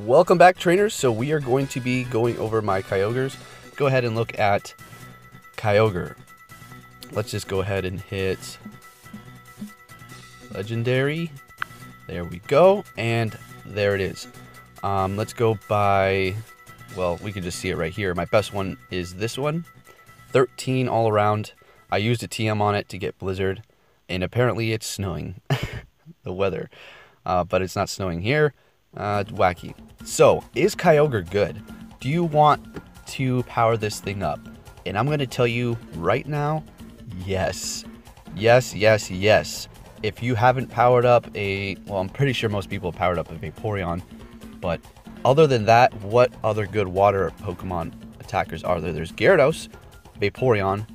Welcome back, trainers. So we are going to be going over my Kyogres. Go ahead and look at Kyogre. Let's just go ahead and hit Legendary. There we go. And there it is. Let's go by, well, we can just see it right here. My best one is this one. 13 all around. I used a TM on it to get Blizzard. And apparently it's snowing. The weather. But it's not snowing here. It's wacky. So, is Kyogre good? Do you want to power this thing up? And I'm going to tell you right now, yes. Yes, yes, yes. If you haven't powered up well, I'm pretty sure most people have powered up a Vaporeon. But other than that, what other good water Pokemon attackers are there? There's Gyarados, Vaporeon,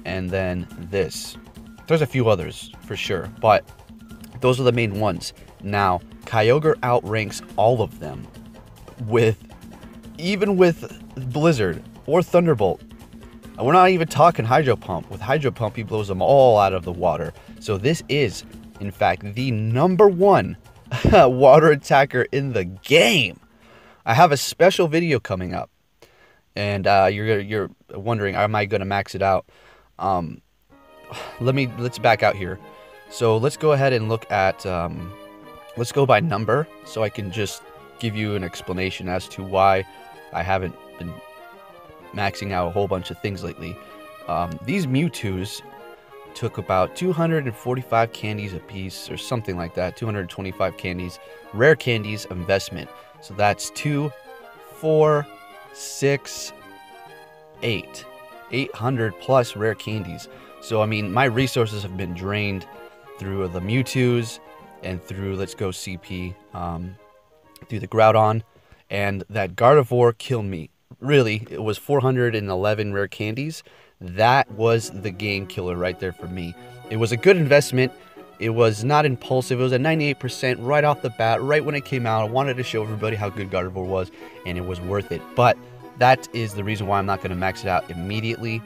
and then this. There's a few others for sure, but those are the main ones. Now, Kyogre outranks all of them even with Blizzard or Thunderbolt. And we're not even talking Hydro Pump. With Hydro Pump, he blows them all out of the water. So this is, in fact, the #1 water attacker in the game. I have a special video coming up. And you're wondering, am I going to max it out? Let's back out here. So let's go ahead and look at, let's go by number, so I can just give you an explanation as to why I haven't been maxing out a whole bunch of things lately. These Mewtwo's took about 245 candies a piece, or something like that, 225 candies, rare candies investment. So that's 2, 4, 6, 8. 800 plus rare candies. So, I mean, my resources have been drained through the Mewtwo's and through, let's go CP, through the Groudon, and that Gardevoir killed me. Really, it was 411 rare candies. That was the game killer right there for me. It was a good investment. It was not impulsive. It was at 98% right off the bat, right when it came out. I wanted to show everybody how good Gardevoir was, and it was worth it. But that is the reason why I'm not going to max it out immediately.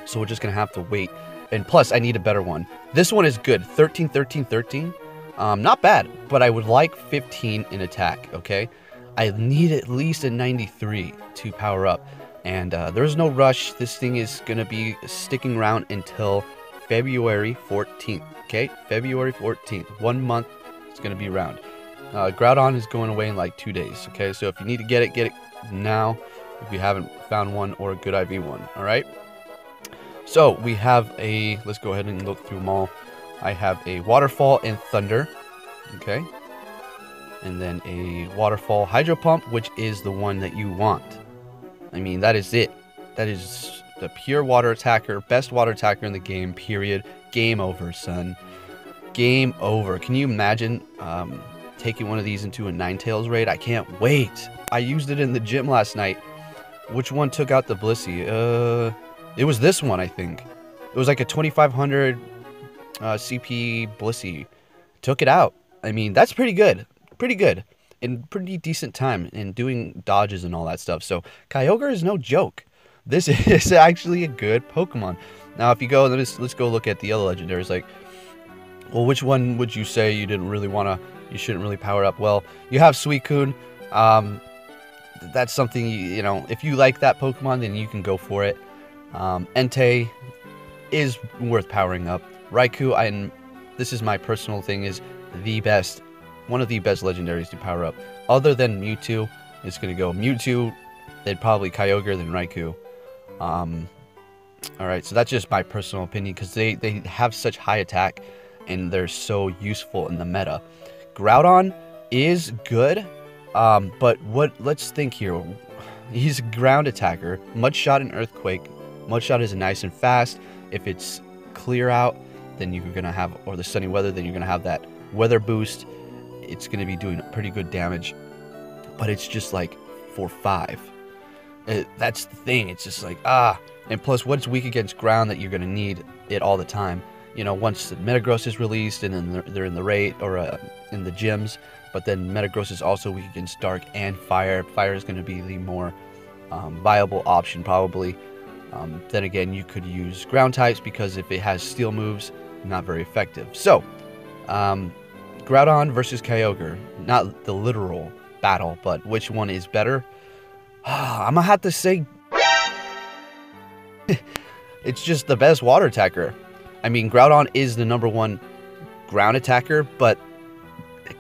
So we're just going to have to wait. And plus, I need a better one. This one is good. 13, 13, 13. Not bad, but I would like 15 in attack, okay? I need at least a 93 to power up. And there's no rush. This thing is going to be sticking around until February 14th, okay? February 14th. 1 month, it's going to be around. Groudon is going away in like 2 days, okay? So if you need to get it now, if you haven't found one, or a good IV one, all right? So we have let's go ahead and look through them all. I have a Waterfall and Thunder, okay? And then a Waterfall Hydro Pump, which is the one that you want. I mean, that is it. That is the pure water attacker, best water attacker in the game, period. Game over, son. Game over. Can you imagine taking one of these into a Ninetales raid? I can't wait. I used it in the gym last night. Which one took out the Blissey? It was this one, I think. It was like a 2500 CP Blissey. Took it out. I mean, that's pretty good. Pretty good. In pretty decent time in doing dodges and all that stuff. So, Kyogre is no joke. This is actually a good Pokemon. Now, if you go, let's go look at the other legendaries. Like, well, which one would you say you didn't really want to, you shouldn't really power up? Well, you have Suicune. That's something, you know, if you like that Pokemon, then you can go for it. Entei is worth powering up. Raikou, this is my personal thing, is the best, one of the best legendaries to power up. Other than Mewtwo, it's going to go Mewtwo, then probably Kyogre, then Raikou. Alright, so that's just my personal opinion, because they have such high attack, and they're so useful in the meta. Groudon is good, but let's think here. He's a ground attacker. Mudshot and Earthquake. Mudshot is nice and fast. If it's clear out, then you're going to have, or the sunny weather, then you're going to have that weather boost. It's going to be doing pretty good damage. But it's just like 4-5. That's the thing. It's just like, And plus, what's weak against ground that you're going to need it all the time? You know, once the Metagross is released, and then they're in the raid, or in the gyms. But then Metagross is also weak against dark and fire. Fire is going to be the more viable option, probably. Then again, you could use ground types, because if it has steel moves, not very effective. So, Groudon versus Kyogre. Not the literal battle, but which one is better? I'm gonna have to say it's just the best water attacker. I mean, Groudon is the #1 ground attacker, but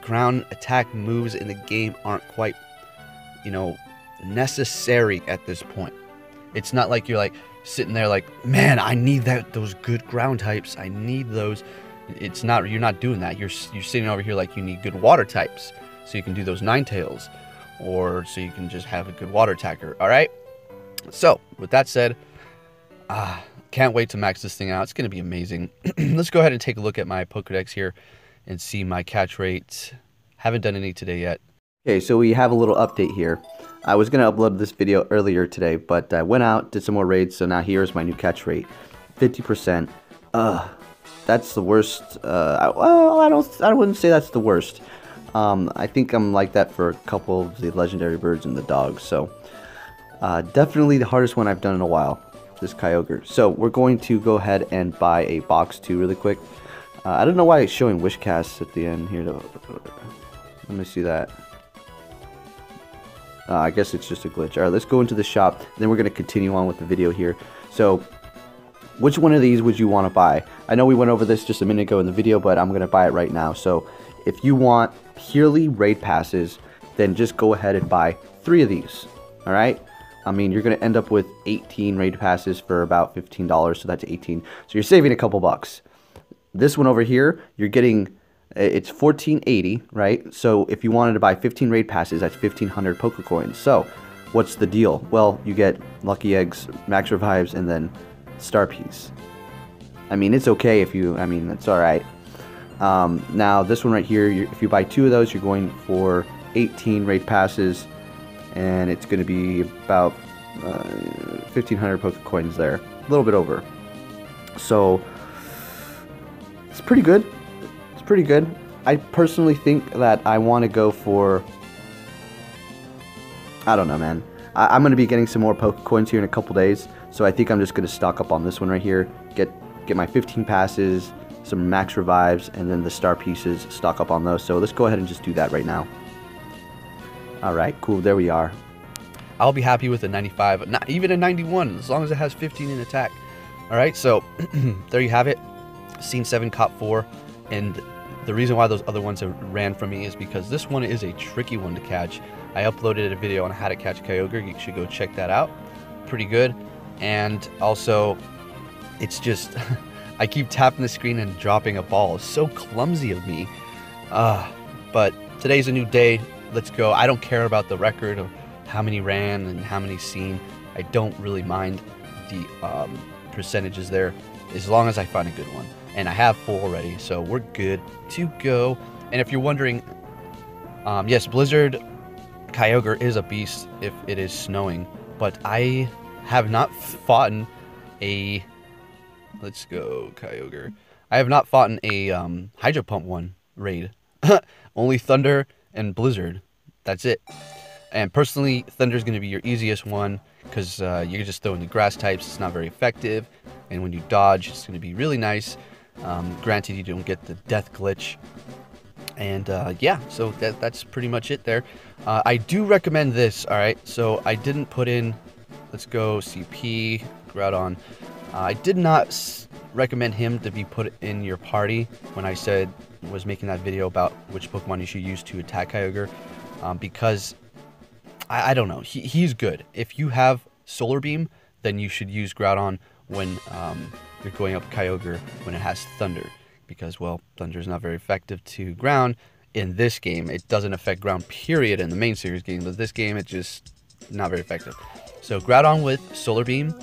ground attack moves in the game aren't quite, you know, necessary at this point. It's not like you're like sitting there like, man, I need those good ground types. I need those. It's not, you're not doing that. You're sitting over here like you need good water types so you can do those Ninetales, or so you can just have a good water attacker. All right. So with that said, can't wait to max this thing out. It's gonna be amazing. Let's go ahead and take a look at my Pokedex here and see my catch rate. Haven't done any today yet. Okay, so we have a little update here. I was going to upload this video earlier today, but I went out, did some more raids, so now here's my new catch rate. 50%. That's the worst. Well, I wouldn't say that's the worst. I think I'm like that for a couple of the legendary birds and the dogs, so definitely the hardest one I've done in a while, this Kyogre. So we're going to go ahead and buy a box 2 really quick. I don't know why it's showing Wishcasts at the end here. Let me see that. I guess it's just a glitch. Alright, let's go into the shop. Then we're going to continue on with the video here. So, which one of these would you want to buy? I know we went over this just a minute ago in the video, but I'm going to buy it right now. So, if you want purely raid passes, then just go ahead and buy 3 of these. Alright? I mean, you're going to end up with 18 raid passes for about $15, so that's 18. So, you're saving a couple bucks. This one over here, you're getting... it's $14.80, right? So if you wanted to buy 15 raid passes, that's 1,500 Pokecoins. So what's the deal? Well, you get Lucky Eggs, Max Revives, and then Star Piece. I mean, it's okay if you... I mean, it's alright. Now, this one right here, if you buy 2 of those, you're going for 18 raid passes, and it's going to be about 1,500 Pokecoins there. A little bit over. So, it's pretty good. Pretty good. I personally think that I want to go for... I don't know, man. I'm going to be getting some more Pokecoins here in a couple days, so I think I'm just going to stock up on this one right here. Get my 15 passes, some Max Revives, and then the Star Pieces, stock up on those. So let's go ahead and just do that right now. Alright, cool. There we are. I'll be happy with a 95, not even a 91, as long as it has 15 in attack. Alright, so there you have it. Scene 7, Cop 4, and... the reason why those other ones have ran from me is because this one is a tricky one to catch. I uploaded a video on how to catch Kyogre. You should go check that out. Pretty good. And also, it's just... I keep tapping the screen and dropping a ball. It's so clumsy of me. But today's a new day. Let's go. I don't care about the record of how many ran and how many seen. I don't really mind the percentages there, as long as I find a good one. And I have 4 already, so we're good to go. And if you're wondering, yes, Blizzard Kyogre is a beast if it is snowing, but I have not fought a... Let's go, Kyogre. I have not fought a Hydro Pump one raid. Only Thunder and Blizzard. That's it. And personally, Thunder's going to be your easiest one, because you can just throw in the grass types. It's not very effective. And when you dodge, it's going to be really nice. Granted, you don't get the death glitch. And yeah, so that's pretty much it there. I do recommend this, alright? So I didn't put in, let's go CP, Groudon. I did not recommend him to be put in your party when I was making that video about which Pokemon you should use to attack Kyogre. Because, I don't know, he's good. If you have Solar Beam, then you should use Groudon when you're going up Kyogre when it has Thunder, because, well, Thunder is not very effective to ground in this game. It doesn't affect ground, period, in the main series game, but this game, it's just not very effective. So Groudon with Solar Beam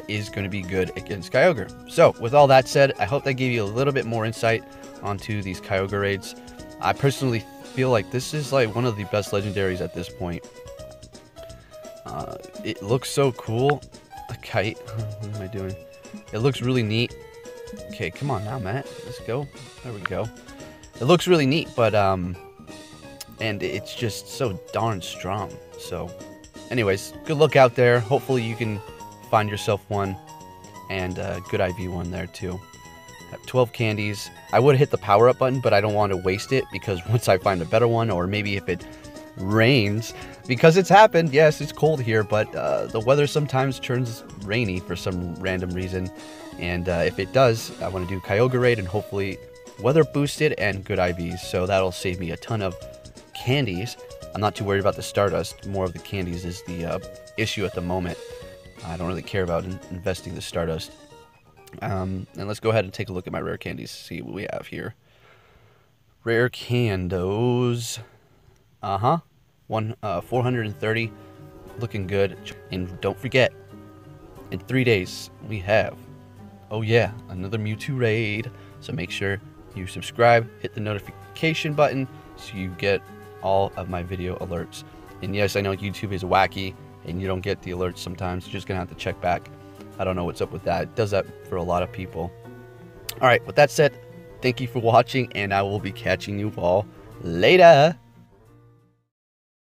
is going to be good against Kyogre. So with all that said, I hope that gave you a little bit more insight onto these Kyogre raids. I personally feel like this is like one of the best legendaries at this point. It looks so cool. A kite. What am I doing? It looks really neat. Okay, come on now, Matt. Let's go. There we go. It looks really neat, but and it's just so darn strong. So, anyways, good luck out there. Hopefully you can find yourself one, and a good IV one there too. I have 12 candies. I would hit the power up button, but I don't want to waste it, because once I find a better one, or maybe if it rains, because it's happened. Yes, it's cold here, but the weather sometimes turns rainy for some random reason. And if it does, I want to do Kyogre raid and hopefully weather boosted and good IVs. So that'll save me a ton of candies. I'm not too worried about the Stardust. More of the candies is the issue at the moment. I don't really care about investing the Stardust. And let's go ahead and take a look at my rare candies, see what we have here. Rare candos. 430. Looking good. And don't forget, in 3 days, we have, oh yeah, another Mewtwo raid. So make sure you subscribe, hit the notification button so you get all of my video alerts. And yes, I know YouTube is wacky and you don't get the alerts sometimes. You're just gonna have to check back. I don't know what's up with that. It does that for a lot of people. All right, with that said, thank you for watching, and I will be catching you all later.